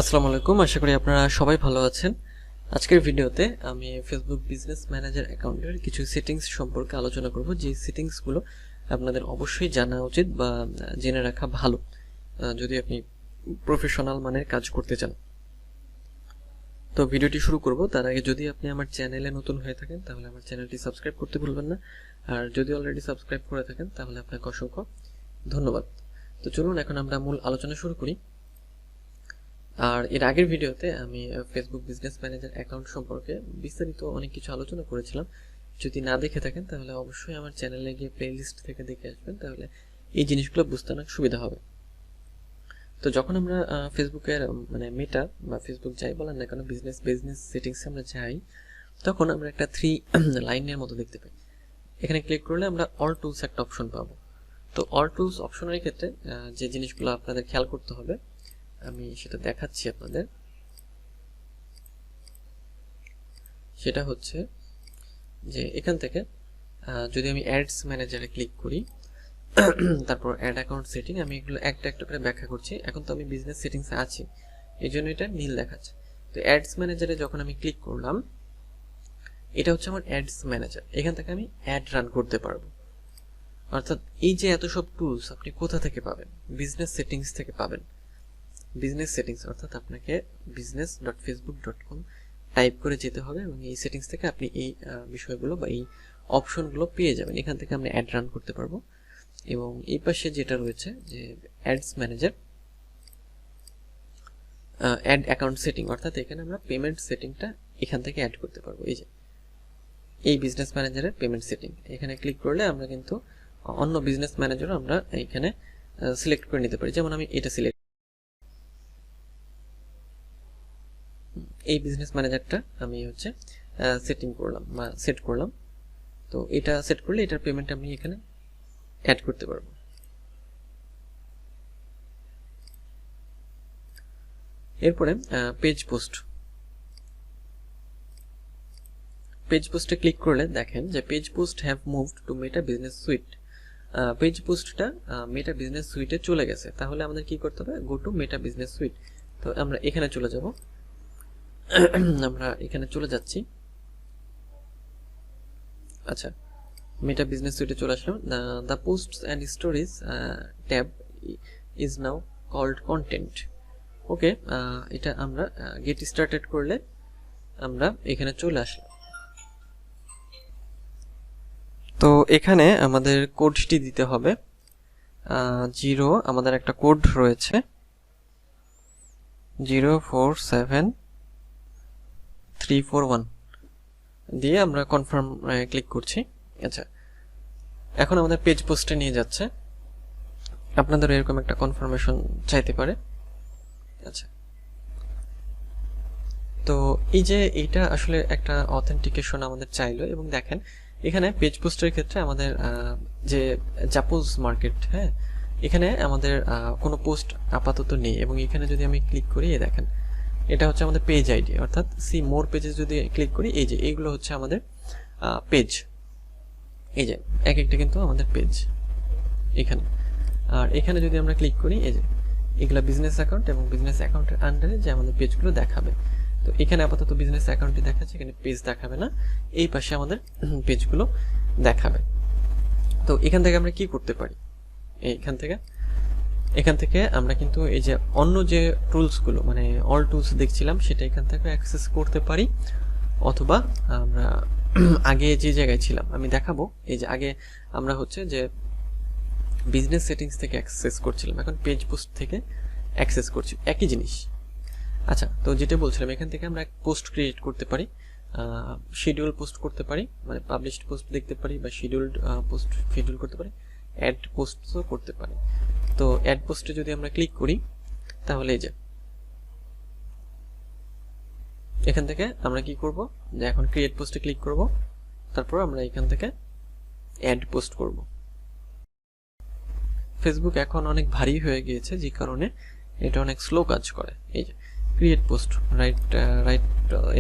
আসসালামু আলাইকুম, আশা করি আপনারা সবাই ভালো আছেন। আজকের ভিডিওতে আমি ফেসবুক বিজনেস ম্যানেজার অ্যাকাউন্টের কিছু সেটিংস সম্পর্কে আলোচনা করব, যে সেটিংসগুলো আপনাদের অবশ্যই জানা উচিত বা জেনে রাখা ভালো যদি আপনি প্রফেশনাল মানের কাজ করতে চান। তো ভিডিওটি শুরু করব তার আগে যদি আপনি আমার চ্যানেলে নতুন হয়ে থাকেন তাহলে আমার চ্যানেলটি সাবস্ক্রাইব করতে ভুলবেন না, আর যদি অলরেডি সাবস্ক্রাইব করে থাকেন তাহলে আপনাকে অসংখ্য ধন্যবাদ। তো চলুন এখন আমরা মূল আলোচনা শুরু করি। আর এর আগের ভিডিওতে আমি ফেসবুক বিজনেস ম্যানেজার অ্যাকাউন্ট সম্পর্কে বিস্তারিত অনেক কিছু আলোচনা করেছিলাম। যদি না দেখে থাকেন তাহলে অবশ্যই আমার চ্যানেলে গিয়ে প্লেলিস্ট থেকে দেখে আসবেন, তাহলে এই জিনিসগুলো বুঝতে অনেক সুবিধা হবে। তো যখন আমরা ফেসবুকের মানে মেটা বা ফেসবুক যাই বলেন না কেন, বিজনেস সেটিংসে আমরা যাই, তখন আমরা একটা 3 লাইনের মতো দেখতে পাই। এখানে ক্লিক করলে আমরা অল টুলস একটা অপশন পাবো। তো অল টুলস অপশনের ক্ষেত্রে যে জিনিসগুলো আপনাদের খেয়াল করতে হবে আমি সেটা দেখাচ্ছি আপনাদের। সেটা হচ্ছে যে এখান থেকে যদি আমি অ্যাডস ম্যানেজারে ক্লিক করি, তারপর অ্যাড অ্যাকাউন্ট সেটিং, আমি এগুলো একটা একটা করে ব্যাখ্যা করছি। এখন তো আমি বিজনেস সেটিংসে আছি, এই জন্য এটা নীল দেখাচ্ছে। তো অ্যাডস ম্যানেজারে যখন আমি ক্লিক করলাম, এটা হচ্ছে আমার অ্যাডস ম্যানেজার। এখান থেকে আমি অ্যাড রান করতে পারবো। অর্থাৎ এই যে এত সব টুলস আপনি কোথা থেকে পাবেন? বিজনেস সেটিংস থেকে পাবেন। বিজনেস সেটিংস অর্থাৎ আপনাকে business.facebook.com টাইপ করে যেতে হবে এবং এই সেটিংস থেকে আপনি এই বিষয়গুলো বা এই অপশনগুলো পেয়ে যাবেন। এখান থেকে আমরা অ্যাড রান করতে পারবো। এবং এই পাশে যেটা রয়েছে যে ads manager ad account setting, অর্থাৎ এখানে আমরা পেমেন্ট সেটিংটা এখান থেকে অ্যাড করতে পারবো। এই যে এই বিজনেস ম্যানেজারের পেমেন্ট সেটিং, এখানে ক্লিক করলে আমরা কিন্তু অন্য বিজনেস ম্যানেজারও আমরা এখানে সিলেক্ট করে নিতে পারি। যেমন আমি এটা সিলেক্ট, এই বিজনেস ম্যানেজারটা আমি হচ্ছে সেটিং করলাম বা সেট করলাম। তো এটা সেট করলে এটার পেমেন্ট আমি এখানে অ্যাড করতে পারবো। এরপরে পেজ পোস্টে ক্লিক করলে দেখেন যে page post have moved two meta business suite. Page পোস্টটা মেটা বিজনেস সুইটে চলে গেছে। তাহলে আমাদের কি করতে হবে? Go to meta business suite. তো আমরা এখানে চলে যাব। আমরা এখানে চলে যাচ্ছি। আচ্ছা, মেটা বিজনেস সুইটে চলে আসলাম। The posts and stories tab is now called content. Okay, এটা আমরা গেট স্টার্টেড করলে আমরা এখানে চলে আসলাম। তো এখানে আমাদের কোডটি দিতে হবে 0, আমাদের একটা কোড রয়েছে 047341 দিয়ে আমরা কনফার্ম ক্লিক করছি। আচ্ছা, এখন আমাদের পেজ পোস্টে নিয়ে যাচ্ছে। আপনাদের এরকম একটা কনফার্মেশন চাইতে পারে। আচ্ছা, তো এই যে এইটা আসলে একটা অথেন্টিকেশন আমাদের চাইলো। এবং দেখেন এখানে পেজ পোস্টের ক্ষেত্রে আমাদের যে জাপোজ মার্কেট, হ্যাঁ, এখানে আমাদের কোনো পোস্ট আপাতত নেই। এবং এখানে যদি আমি ক্লিক করি, দেখেন এটা হচ্ছে আমাদের পেজ আইডি, অর্থাৎ সি মোর পেজে যদি ক্লিক করি, এই যে এইগুলো হচ্ছে আমাদের পেজ। এই যে এক একটা কিন্তু আমাদের পেজ এখানে। আর এখানে যদি আমরা ক্লিক করি, এই যে এগুলো বিজনেস অ্যাকাউন্ট এবং বিজনেস অ্যাকাউন্টের আন্ডারে যে আমাদের পেজগুলো দেখাবে। তো এখানে আপাতত বিজনেস অ্যাকাউন্টই দেখাচ্ছে, এখানে পেজ দেখাবে না, এই পাশে আমাদের পেজগুলো দেখাবে। তো এখান থেকে আমরা কি করতে পারি? এখান থেকে আমরা কিন্তু এই যে অন্য যে টুলসগুলো মানে অল টুলস দেখছিলাম সেটা এখান থেকে অ্যাক্সেস করতে পারি। অথবা আমরা আগে যে জায়গায় ছিলাম আমি দেখাবো, এই যে আগে আমরা হচ্ছে যে বিজনেস সেটিংস থেকে অ্যাক্সেস করছিলাম, এখন পেজ পোস্ট থেকে অ্যাক্সেস করছি, একই জিনিস। আচ্ছা, তো যেটা বলছিলাম, এখান থেকে আমরা পোস্ট ক্রিয়েট করতে পারি, শিডিউল পোস্ট করতে পারি, মানে পাবলিশড পোস্ট দেখতে পারি, বা শিডিউলড পোস্ট শিডিউল করতে পারি, অ্যাড পোস্টও করতে পারি। তো অ্যাড পোস্টে যদি আমরা ক্লিক করি, তাহলে এই যে এখান থেকে আমরা কি করব, যে এখন ক্রিয়েট পোস্টে ক্লিক করব, তারপর আমরা এখান থেকে অ্যাড পোস্ট করব। ফেসবুক এখন অনেক ভারী হয়ে গিয়েছে, যে কারণে এটা অনেক স্লো কাজ করে। এই যে create post, write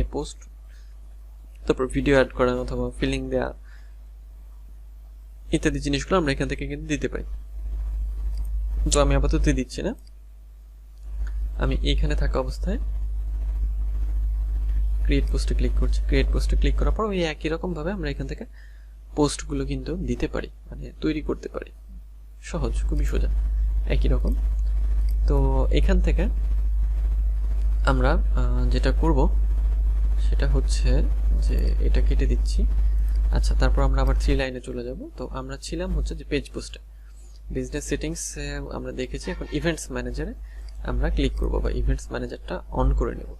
a post, তারপর ভিডিও অ্যাড করা অথবা ফিলিং দেওয়া ইত্যাদি জিনিসগুলো আমরা এখান থেকে কিন্তু দিতে পারি। তো আমি আপাতত দিচ্ছি না। আমি এইখানে থাকা অবস্থায় ক্রিয়েট পোস্টে ক্লিক করছি। ক্রিয়েট পোস্টে ক্লিক করার পর ওই একই রকম ভাবে আমরা এখান থেকে পোস্টগুলো কিন্তু দিতে পারি, মানে তৈরি করতে পারি। সহজ, খুবই সোজা, একই রকম। তো এখান থেকে আমরা যেটা করব সেটা হচ্ছে যে এটা কেটে দিচ্ছি। আচ্ছা, তারপর আমরা আবার 3 লাইনে চলে যাব। তো আমরা ছিলাম হচ্ছে যে পেজ পোস্টে, বিজনেস সেটিংস আমরা দেখেছি। এখন ইভেন্টস ম্যানেজারে আমরা ক্লিক করব বা ইভেন্টস ম্যানেজারটা অন করে নেব।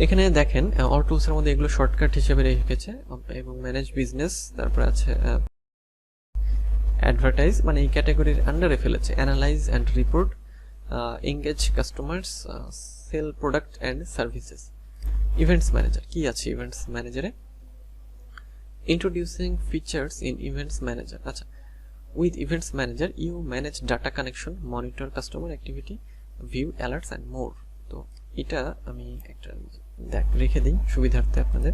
এখানে দেখেন অল টুলস এর মধ্যে এগুলো শর্টকাট হিসেবে রেখেছে, এবং ম্যানেজ বিজনেস, তারপর আছে অ্যাডভার্টাইজ, মানে এই ক্যাটাগরির আন্ডারে ফেলেছে। Analyse and report, engage customers, sell product and services. Events manager কি আছে ইভেন্টস ম্যানেজারে? Introducing features in events manager. আচ্ছা, with events manager you manage data connection, monitor customer activity, view alerts and more. তো এটা আমি একটা রেখে দিই সুবিধার্থে আপনাদের।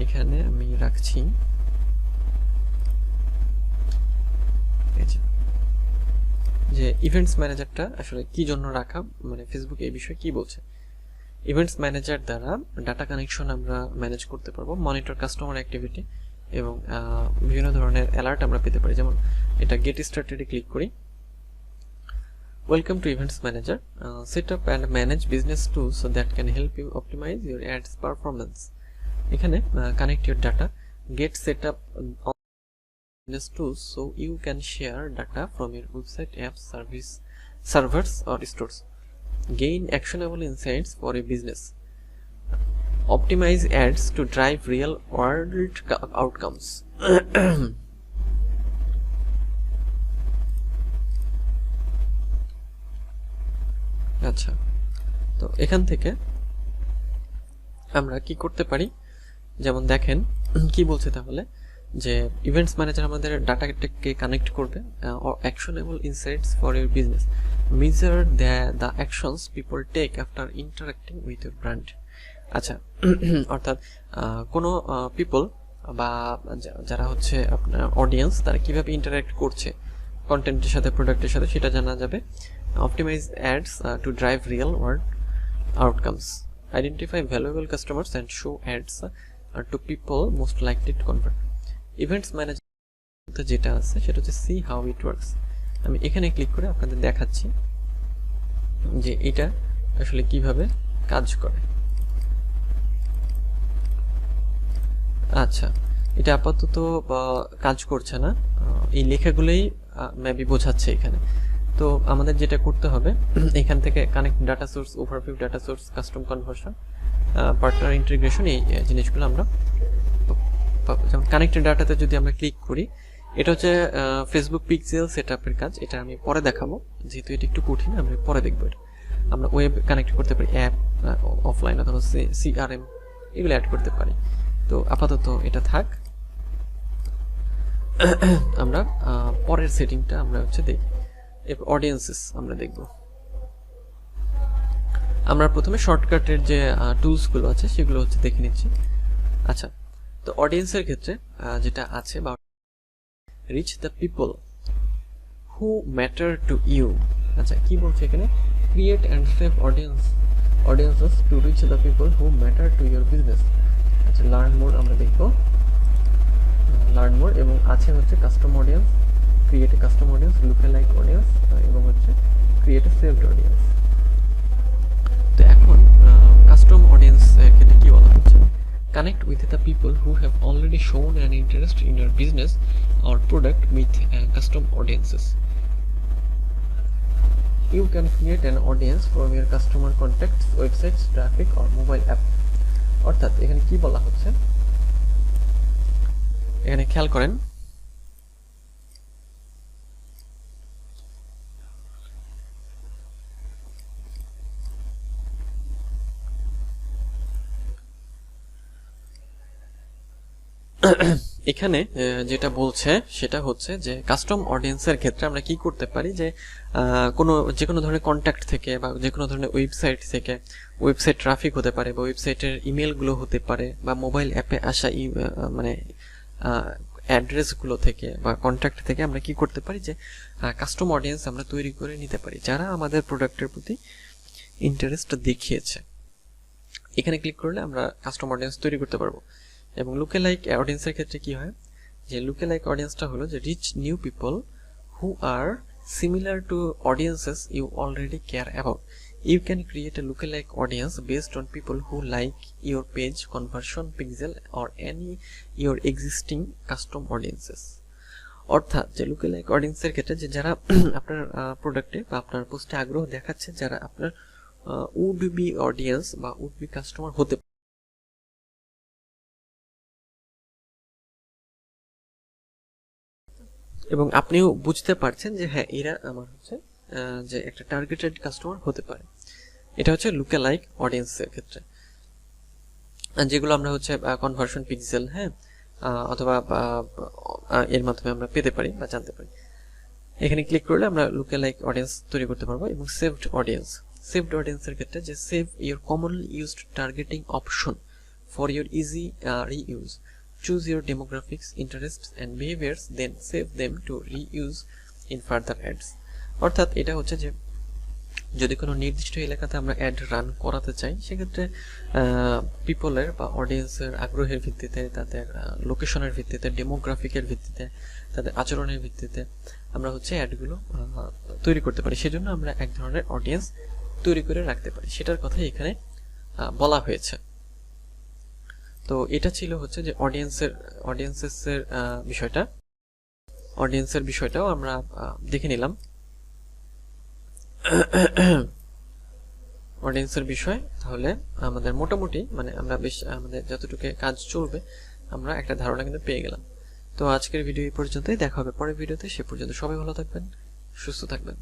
এখানে আমি রাখছি যে ইভেন্টস ম্যানেজারটা আসলে কি জন্য রাখা, মানে ফেসবুক এই বিষয়ে কি বলছে। ইভেন্টস ম্যানেজার দ্বারা ডাটা কানেকশন আমরা ম্যানেজ করতে পারবো, মনিটর কাস্টমার অ্যাক্টিভিটি, এবং বিভিন্ন ধরনের অ্যালার্ট আমরা পেতে পারি। যেমন এটা গেট স্টার্টেডে ক্লিক করি। Welcome to events manager, set up and manage business tools so that can help you optimise your ads performance. এখানে connect your data, get set up business tools so you can share data from your website, apps, servers or stores. Gain actionable insights for a business. Optimize ads to drive real world outcomes. আচ্ছা, তো এখান থেকে আমরা কি করতে পারি, যেমন দেখেন কি বলছে তাহলে, যে ইভেন্টস ম্যানেজার আমাদের ডাটাকে কানেক্ট করবে, actionable insights for your business, measure the actions people take after interacting with your brand. আচ্ছা, অর্থাৎ কোনো পিপল বা যারা হচ্ছে আপনার অডিয়েন্স, তারা কিভাবে ইন্টারাক্ট করছে কন্টেন্টের সাথে, প্রোডাক্টের সাথে, সেটা জানা যাবে। Optimise ads to drive real world outcomes, identify valuable customers and show ads to people most likely to convert. Events manager যেটা আছে সেটা হচ্ছে সি হাউ ইট ওয়ার্কস। আমি এখানে ক্লিক করে আপনাদের দেখাচ্ছি যে এটা আসলে কিভাবে কাজ করে। আচ্ছা, এটা আপাতত কাজ করছে না, এই লেখাগুলোই মেবি বোঝাচ্ছে এখানে। তো আমাদের যেটা করতে হবে, এখান থেকে connect data source, overview data source, custom conversion, partner integration, এই জিনিসগুলো আমরা যেমন কানেক্টেড ডাটাতে যদি আমরা ক্লিক করি, এটা হচ্ছে ফেসবুক পিক্সেল সেটআপের কাজ। এটা আমি পরে দেখাবো, যেহেতু এটা একটু কঠিন, আমরা পরে দেখবো। এটা আমরা ওয়েব কানেক্ট করতে পারি, অ্যাপ, অফলাইন অথবা সিআরএম, এগুলো অ্যাড করতে পারি। তো আপাতত এটা থাক, আমরা পরের সেটিংটা আমরা হচ্ছে দেখি। এরপর অডিয়েন্সেস আমরা দেখব। আমরা প্রথমে শর্টকাটের যে টুলসগুলো আছে সেগুলো হচ্ছে দেখে নিচ্ছি। আচ্ছা, তো অডিয়েন্সের ক্ষেত্রে যেটা আছে, বা reach the people who matter to you. আচ্ছা, কি বলছে এখানে? Create and save audiences to reach the people who matter to your business. আচ্ছা, লার্ন মোর আমরা দেখব, লার্ন মোর, এবং আছে হচ্ছে custom audience, create a custom audience, lookalike audience, এবং হচ্ছে ক্রিয়েট এ সেভড অডিয়েন্স। তো এখন কাস্টম অডিয়েন্স এর ক্ষেত্রে কি বলা হচ্ছে? Connect with the people who have already shown an interest in your business or product with custom audiences. You can create an audience from your customer contacts, websites, traffic or mobile app. অর্থাৎ এখানে কি বলা হচ্ছে, এখানে খেয়াল করেন, এখানে যেটা বলছে সেটা হচ্ছে যে কাস্টম অডিয়েন্সের ক্ষেত্রে আমরা কি করতে পারি, যে যে কোনো ধরনের কন্ট্যাক্ট থেকে বা যে কোনো ধরনের ওয়েবসাইট থেকে, ওয়েবসাইট ট্রাফিক হতে পারে বা ওয়েবসাইটের ইমেলগুলো হতে পারে বা মোবাইল অ্যাপে আসা মানে অ্যাড্রেসগুলো থেকে বা কন্ট্যাক্ট থেকে আমরা কি করতে পারি যে কাস্টম অডিয়েন্স আমরা তৈরি করে নিতে পারি যারা আমাদের প্রোডাক্টের প্রতি ইন্টারেস্ট দেখিয়েছে। এখানে ক্লিক করলে আমরা কাস্টম অডিয়েন্স তৈরি করতে পারবো। এবং লুকে লাইক অডিয়েন্সের ক্ষেত্রে কি হয় যে লুকে লাইক অডিয়েন্সটা হলো যে rich new people who are similar to audiences you already care about. You can create a lookalike audience based on people who like your page, conversion pixel or any your existing custom audiences. অর্থাৎ যে lookalike অডিয়েন্সের ক্ষেত্রে যে যারা আপনার প্রোডাক্টে বা আপনার পোস্টে আগ্রহ দেখাচ্ছে, যারা আপনার উড বি অডিয়েন্স বা উড বি কাস্টমার হতে এবং আপনিও বুঝতে পারছেন যে হ্যাঁ এরা আমার হচ্ছে যে একটা টার্গেটেড কাস্টমার হতে পারে। এটা হচ্ছে লুকালাইক অডিয়েন্সের ক্ষেত্রে, যেগুলো আমরা হচ্ছে কনভার্সন পিক্সেল হ্যাঁ অথবা এর মাধ্যমে আমরা পেতে পারি বা জানতে পারি। এখানে ক্লিক করলে আমরা লুকালাইক অডিয়েন্স তৈরি করতে পারবো। এবং সেভড অডিয়েন্সের ক্ষেত্রে যে save your commonly used targeting option for your easy reuse, choose your demographics, interests and behaviors, then save them to reuse in further ads. অর্থাৎ এটা হচ্ছে যে যদি কোনো নির্দিষ্ট এলাকাতে আমরা অ্যাড রান করাতে চাই সেক্ষেত্রে পিপলের বা অডিয়েন্সের আগ্রহের ভিত্তিতে, তাদের লোকেশনের ভিত্তিতে, ডেমোগ্রাফিকের ভিত্তিতে, তাদের আচরণের ভিত্তিতে আমরা হচ্ছে অ্যাডগুলো তৈরি করতে পারি। সেজন্য আমরা এক ধরনের অডিয়েন্স তৈরি করে রাখতে পারি, সেটার কথাই এখানে বলা হয়েছে। তো এটা ছিল হচ্ছে যে অডিয়েন্সের বিষয়টাও আমরা দেখে নিলাম। অডিয়েন্সের বিষয় তাহলে আমাদের মোটামুটি মানে আমরা বেশ আমাদের যতটুকু কাজ চলবে আমরা একটা ধারণা কিন্তু পেয়ে গেলাম। তো আজকের ভিডিও এই পর্যন্তই, দেখা হবে পরের ভিডিওতে। সে পর্যন্ত সবাই ভালো থাকবেন, সুস্থ থাকবেন।